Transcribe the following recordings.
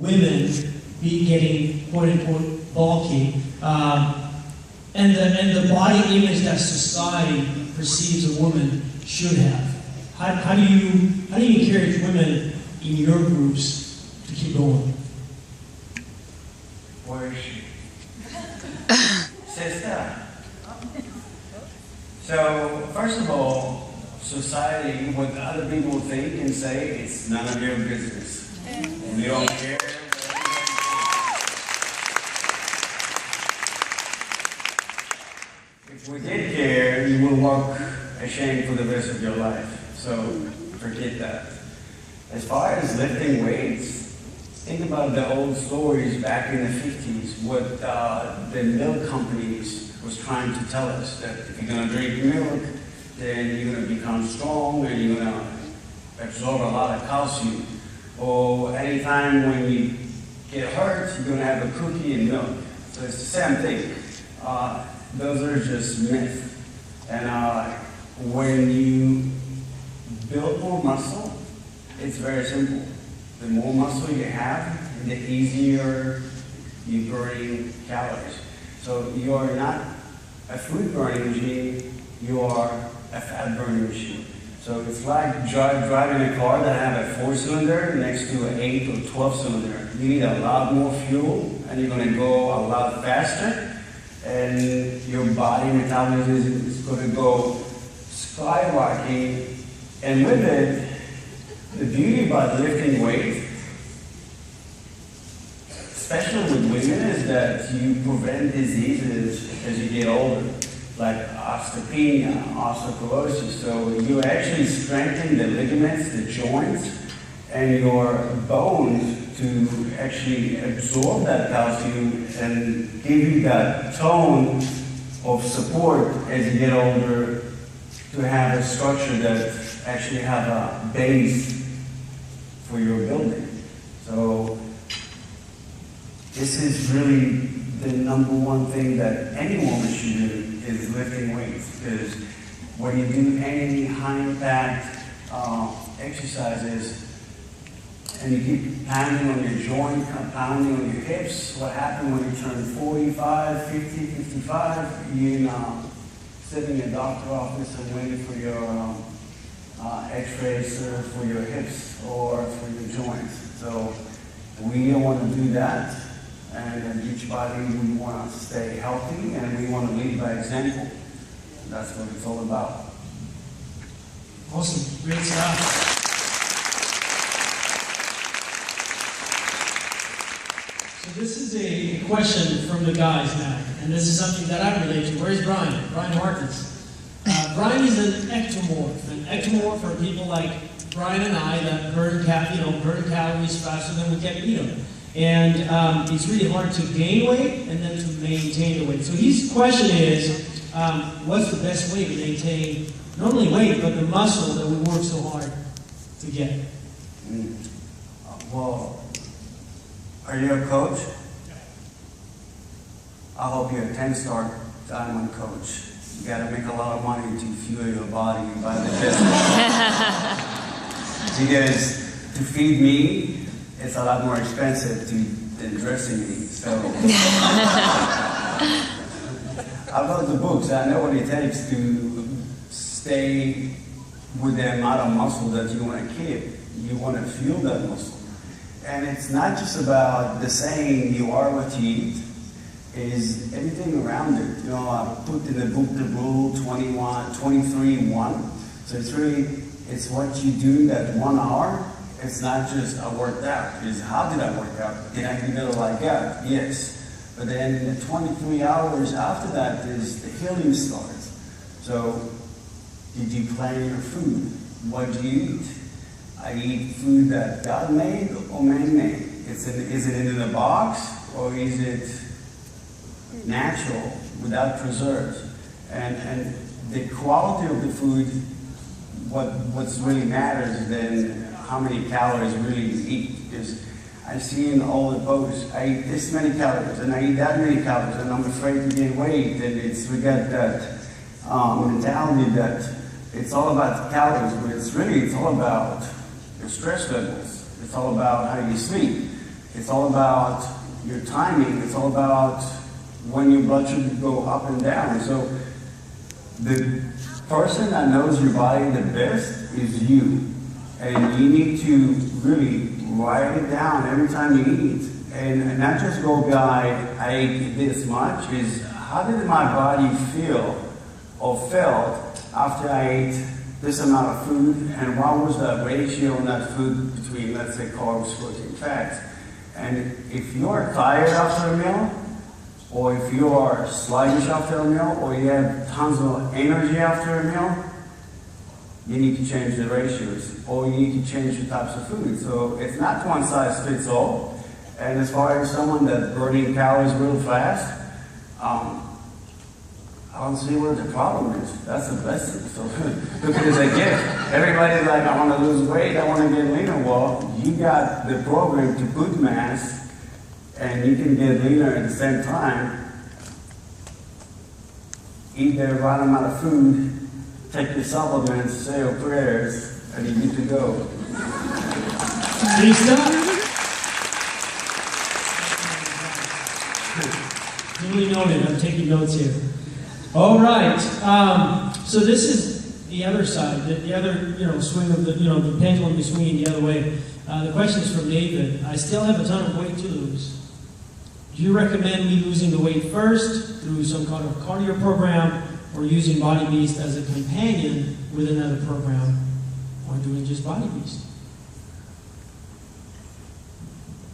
women be getting quote unquote bulky, and the body image that society perceives a woman should have. How do you encourage women in your groups to keep going? Where is she? Sister. So, first of all, society, what other people think and say, it's none of your business. We don't care. If we did care, you will walk ashamed for the rest of your life. So, forget that. As far as lifting weights, think about the old stories back in the 50s, what the milk companies was trying to tell us, that if you're going to drink milk, then you're going to become strong and you're going to absorb a lot of calcium. Or anytime when you get hurt, you're going to have a cookie and milk. So it's the same thing. Those are just myths. And when you build more muscle, it's very simple. The more muscle you have, the easier you burn calories. So you are not a food burning machine, you are a fat burning machine. So it's like driving a car that have a 4-cylinder next to an 8 or 12-cylinder. You need a lot more fuel, and you're going to go a lot faster, and your body metabolism is going to go skyrocketing. And with it, the beauty about lifting weight, especially with women, is that you prevent diseases as you get older, like osteopenia, osteoporosis. So you actually strengthen the ligaments, the joints, and your bones to actually absorb that calcium and give you that tone of support as you get older, to have a structure that actually have a base for your building. So this is really the number one thing that any woman should do, is lifting weights. Because when you do any high impact exercises and you keep pounding on your joint, pounding on your hips, what happens when you turn 45, 50, 55, you're sitting in a doctor's office and waiting for your x-rays for your hips or for your joints. So we don't want to do that. And at Beachbody, we want to stay healthy and we want to lead by example. That's what it's all about. Awesome. Great stuff. So this is a question from the guys now, and this is something that I relate to. Where's Brian? Brian Harkins. Brian is an ectomorph. An ectomorph are people like Brian and I that burn calories faster than we can eat them. And it's really hard to gain weight and then to maintain the weight. So his question is, what's the best way to maintain not only weight, but the muscle that we work so hard to get? Well, are you a coach? I hope you're a 10-star diamond coach. You got to make a lot of money to fuel your body by the business. Because to feed me, it's a lot more expensive than dressing me. So I've read the books. I know what it takes to stay with the amount of muscle that you want to keep. You want to fuel that muscle. And it's not just about the saying you are what you eat. Is everything around it. You know, I put in the book the rule 23-1. So it's really, it's what you do that 1 hour. It's not just I worked out. It's how did I work out? Did I give it all I got? Yes. But then the 23 hours after that is the healing starts. So did you plan your food? What do you eat? I eat food that God made or man-made. Is it in the box or is it natural, without preserves? And the quality of the food, what's really matters is then how many calories really you eat. Because I've seen all the posts, I eat this many calories and I eat that many calories and I'm afraid to gain weight. And we got that mentality that it's all about calories, but it's all about your stress levels. It's all about how you sleep. It's all about your timing. It's all about when your blood sugar go up and down. So the person that knows your body the best is you. And you need to really write it down every time you eat. And not just go by, I ate this much, is how did my body feel or felt after I ate this amount of food, and what was the ratio in that food between, let's say, carbs, protein, fats. And if you're tired after a meal, or if you are sluggish after a meal, or you have tons of energy after a meal, you need to change the ratios, or you need to change the types of food. So it's not one size fits all. And as far as someone that's burning calories real fast, I don't see where the problem is. That's the blessing. So look at it as a gift. Everybody's like, I want to lose weight, I want to get leaner. Well, you got the program to put mass, and you can get leaner at the same time. Eat the right amount of food, take your supplements, say your prayers, and you're good to go. Lisa? Duly noted. I'm taking notes here. All right. So this is the other side, the other, swing of the, the pendulum is swinging the other way. The question is from David. I still have a ton of weight to lose. Do you recommend me losing the weight first through some kind of cardio program, or using Body Beast as a companion with another program, or doing just Body Beast?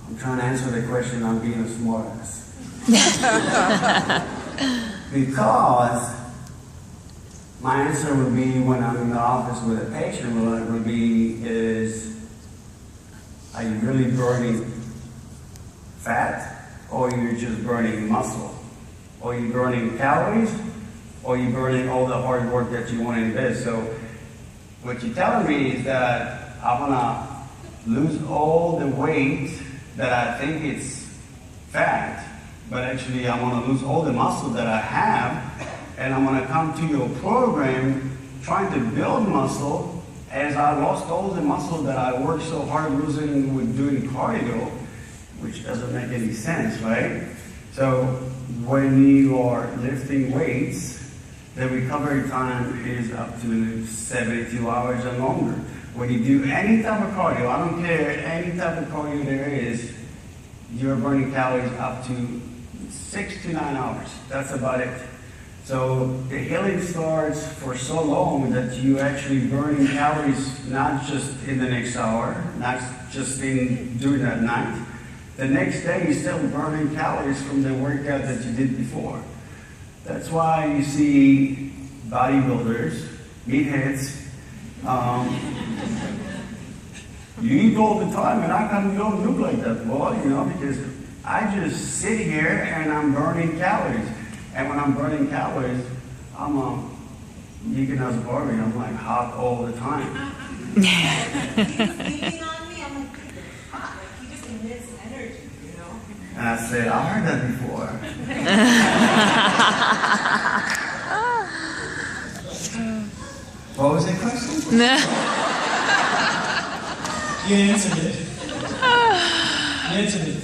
I'm trying to answer the question, I'm being a smartass. Because my answer would be, when I'm in the office with a patient, what it would be is, are you really burning fat, or you're just burning muscle? Or you're burning calories, or you're burning all the hard work that you want to invest? So what you're telling me is that I want to lose all the weight that I think it's fat, but actually I want to lose all the muscle that I have, and I'm going to come to your program trying to build muscle as I lost all the muscle that I worked so hard losing with doing cardio, which doesn't make any sense, right? So when you are lifting weights, the recovery time is up to 72 hours and longer. When you do any type of cardio, I don't care any type of cardio there is, you're burning calories up to 6 to 9 hours. That's about it. So the healing starts for so long that you actually burning calories not just in the next hour, not just during that night. The next day you're still burning calories from the workout that you did before. That's why you see bodybuilders, meatheads, you eat all the time, and how come you don't look like that? Well, because I just sit here and I'm burning calories. And when I'm burning calories, I'm Deacon as a Barbie, I'm like hot all the time. He's leaning on me, I'm like, hot. Like, he just emits energy, And I said, I heard that before. What was the question? You answered it. You answered it.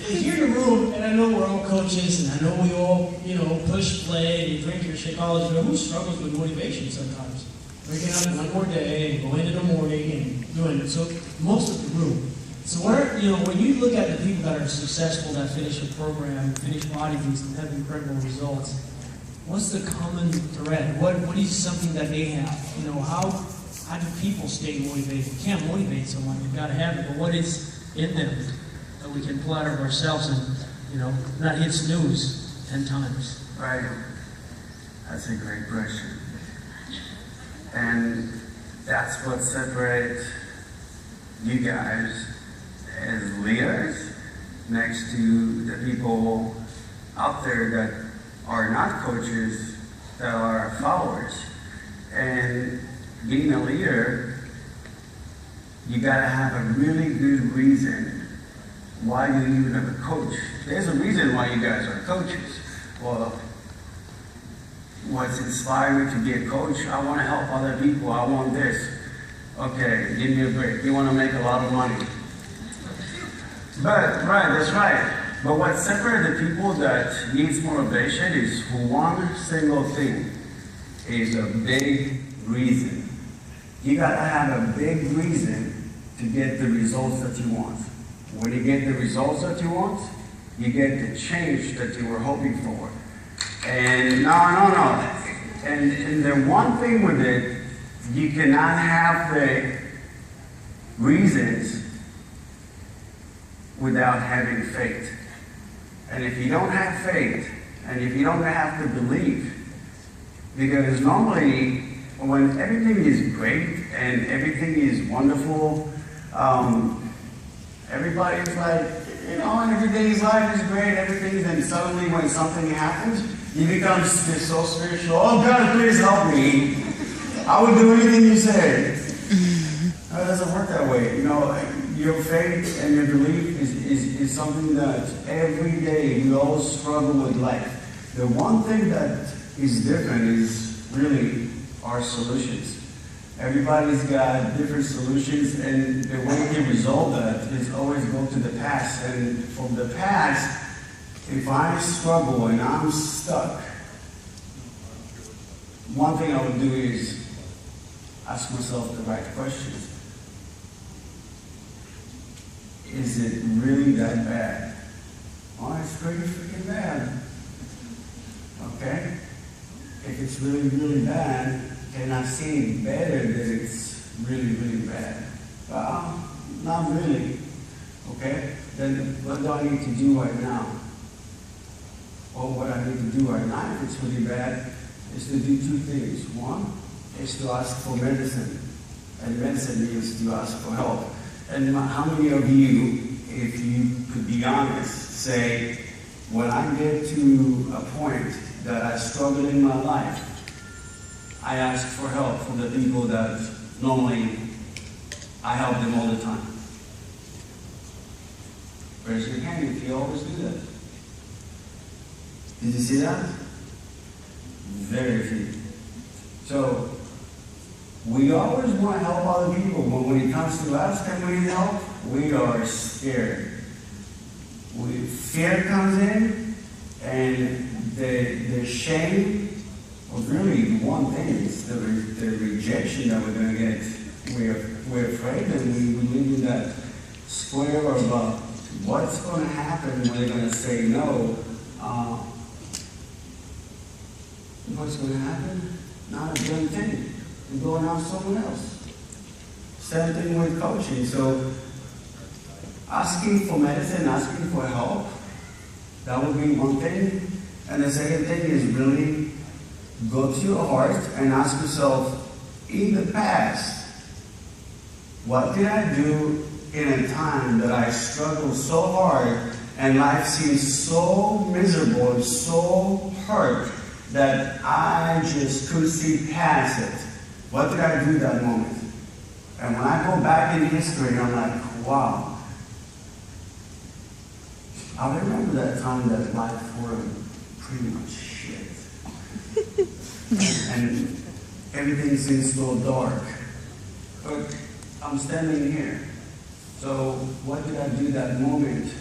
Here in the room, and I know we're all coaches, and I know we all, push play, and you drink your Shakeology, but who struggles with motivation sometimes? Waking up one more day, and going in the morning, and doing it. So most of the room. So when you look at the people that are successful, that finish a program, finish Body Beast, and have incredible results, what's the common thread? What is something that they have? How do people stay motivated? You can't motivate someone, you've got to have it, but what is in them that we can pull out of ourselves and, not hit snooze 10 times? Right. That's a great question. And that's what separates you guys as leaders next to the people out there that are not coaches, that are followers. And being a leader, you gotta have a really good reason why you even have a coach. There's a reason why you guys are coaches. Well, what's inspired me to be a coach? I want to help other people. I want this. Okay, give me a break. You want to make a lot of money. But, right, that's right. But what separates the people that needs motivation is one single thing, is a big reason. You gotta have a big reason to get the results that you want. When you get the results that you want, you get the change that you were hoping for. And no. And the one thing with it, you cannot have the reasons without having faith. And if you don't have faith, and if you don't have to believe, because normally when everything is great and everything is wonderful, everybody's like, you know, and everything's life is great, everything, and suddenly when something happens, you become so spiritual. Oh God, please help me. I will do anything you say. No, it doesn't work that way. You know, your faith and your belief is something that every day we all struggle with life. The one thing that is different is really our solutions. Everybody's got different solutions, and the way to resolve that is always go to the past. And from the past, if I struggle and I'm stuck, one thing I would do is ask myself the right questions. Is it really that bad? Oh, it's pretty freaking bad. Okay? If it's really, really bad, can I see better that it's really, really bad? Well, not really. Okay? Then what do I need to do right now? Or what I need to do right now, if it's really bad, is to do two things. One is to ask for medicine. And medicine means to ask for help. And how many of you, if you could be honest, say, when I get to a point that I struggle in my life, I ask for help from the people that normally I help them all the time? Raise your hand if you always do that. Did you see that? Very few. So, we always want to help other people, but when it comes to us, can we need help? We are scared. Fear comes in, and the shame was really one thing. It's the rejection that we're going to get. We're afraid, and we live in that square of what's going to happen when they're going to say no. What's going to happen? Not a damn thing. We're going out someone else. Same thing with coaching. So asking for medicine, asking for help, that would be one thing. And the second thing is really go to your heart and ask yourself, in the past, what did I do in a time that I struggled so hard and life seemed so miserable and so hurt that I just couldn't see past it? What did I do that moment? And when I go back in history, I'm like, wow. I remember that time that life was pretty much shit. And everything seems so dark. But I'm standing here. So what did I do that moment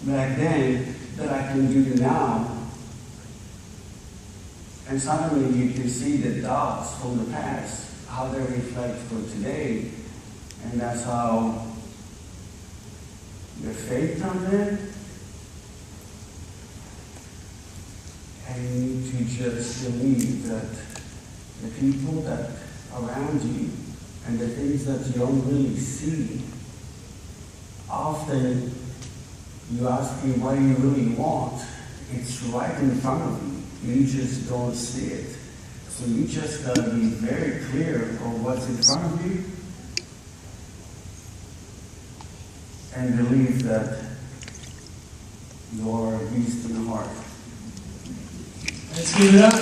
back then that I can do now? And suddenly you can see the dots from the past, how they reflect for today. And that's how your faith comes in. And you need to just believe that the people that are around you and the things that you don't really see, often you ask me what do you really want, it's right in front of you. You just don't see it. So you just got to be very clear of what's in front of you and believe that you're a beast in the heart. Let's give it up.